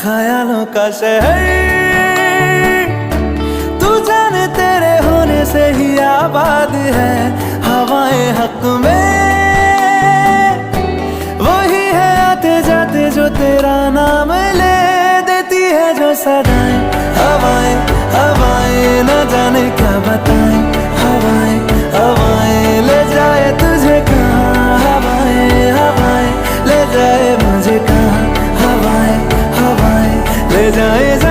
ख्यालों का शहर, तू जाने तेरे होने से ही आबाद है। हवाएं हक में वही है आते जाते जो तेरा नाम ले देती है जो सदाएं। हवाएं हवाएं न जाने क्या बताएं, हवाएं हवाएं ले जाए तुझे कहाँ, हवाएं हवाएं ले जाए मुझे कहाँ, हवाएं हवाएं ले जाए।